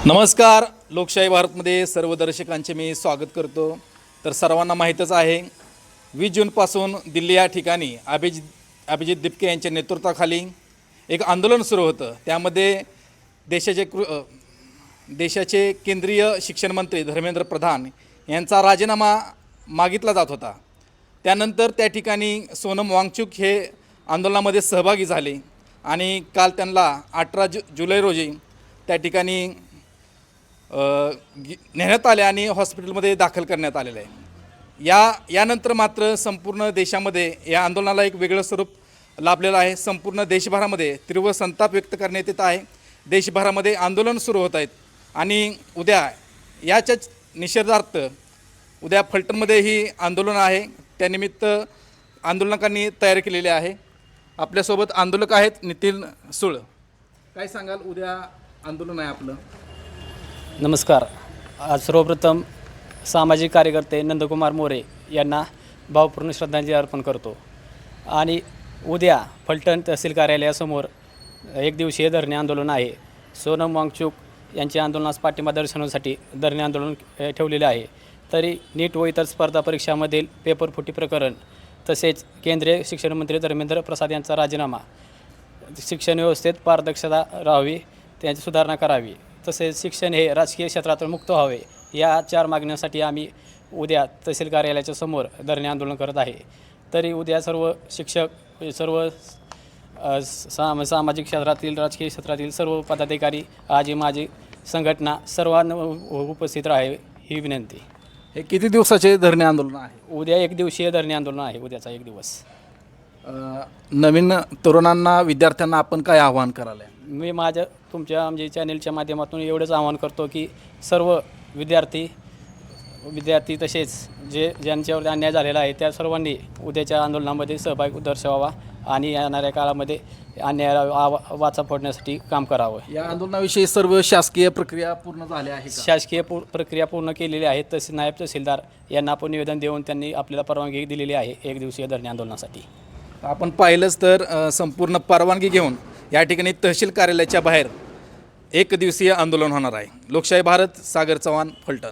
नमस्कार. लोकशाही भारतमध्ये सर्व दर्शकांचे मी स्वागत करतो. तर सर्वांना माहीतच आहे 20 जूनपासून दिल्ली या ठिकाणी अभिजित दिपके यांच्या नेतृत्वाखाली एक आंदोलन सुरू होतं. त्यामध्ये देशाचे केंद्रीय शिक्षण मंत्री धर्मेंद्र प्रधान यांचा राजीनामा मागितला जात होता. त्यानंतर त्या ठिकाणी सोनम वांगचुक हे आंदोलनामध्ये सहभागी झाले आणि काल त्यांना 18 जुलै रोजी त्या ठिकाणी नेण्यात आले आणि हॉस्पिटलमध्ये दाखल करण्यात आलेलं आहे. यानंतर मात्र संपूर्ण देशामध्ये या आंदोलनाला एक वेगळं स्वरूप लाभलेलं आहे. संपूर्ण देशभरामध्ये तीव्र संताप व्यक्त करण्यात येत आहे. देशभरामध्ये आंदोलन सुरू होत आहेत आणि उद्या याच्याच निषेधार्थ उद्या फलटणमध्ये ही आंदोलन आहे. त्यानिमित्त आंदोलकांनी तयारी केलेली आहे. आपल्यासोबत आंदोलक आहेत नितीन सुळ. काय सांगाल, उद्या आंदोलन आहे आपलं? नमस्कार. आज सर्वप्रथम सामाजिक कार्यकर्ते नंदकुमार मोरे यांना भावपूर्ण श्रद्धांजली अर्पण करतो. आणि उद्या फलटण तहसील कार्यालयासमोर एक दिवसीय धरणे आंदोलन आहे. सोनम वांगचुक यांच्या आंदोलनास पाठिंबा दर्शवण्यासाठी धरणे आंदोलन ठेवलेले आहे. तरी नीट व इतर स्पर्धा परीक्षामधील पेपरफुटी प्रकरण, तसेच केंद्रीय शिक्षण मंत्री धर्मेंद्र प्रसाद यांचा राजीनामा, शिक्षण व्यवस्थेत पारदर्शकता राहावी, त्यांची सुधारणा करावी, तसेच शिक्षण हे राजकीय क्षेत्रातून मुक्त व्हावे, या 4 मागण्यांसाठी आम्ही उद्या तहसील कार्यालयाच्या समोर धरणे आंदोलन करत आहे. तरी उद्या सर्व शिक्षक, सर्व सामाजिक क्षेत्रातील, राजकीय क्षेत्रातील सर्व पदाधिकारी, आजी माजी संघटना सर्वांना उपस्थित राहावे ही विनंती. हे किती दिवसाचे धरणे आंदोलन आहे? उद्या एक दिवसीय धरणे आंदोलन आहे. उद्याचा एक दिवस. नवीन तरुणांना, विद्यार्थ्यांना आपण काय आवाहन कराल? मी तुमच्या चॅनेलच्या माध्यमातून एवढंच आवाहन करतो की सर्व विद्यार्थी तसेच ज्यांच्यावर अन्याय झालेला आहे त्या सर्वांनी उद्याच्या आंदोलनामध्ये सहभाग दर्शवावा आणि येणाऱ्या काळामध्ये अन्यायाला वाचा फोडण्यासाठी काम करावं. या आंदोलनाविषयी सर्व शासकीय प्रक्रिया पूर्ण झाल्या आहे? शासकीय प्रक्रिया पूर्ण केलेली आहे. तसेच नायब तहसीलदार यांना आपण निवेदन देऊन त्यांनी आपल्याला परवानगी दिलेली आहे एक दिवसीय धरणे आंदोलनासाठी. आपण पाहिलंच तर संपूर्ण परवानगी घेऊन या ठिकाणी तहसील कार्यालयाच्या बाहेर एक दिवसीय आंदोलन होणार आहे. लोकशाही भारत, सागर चव्हाण, फलटण.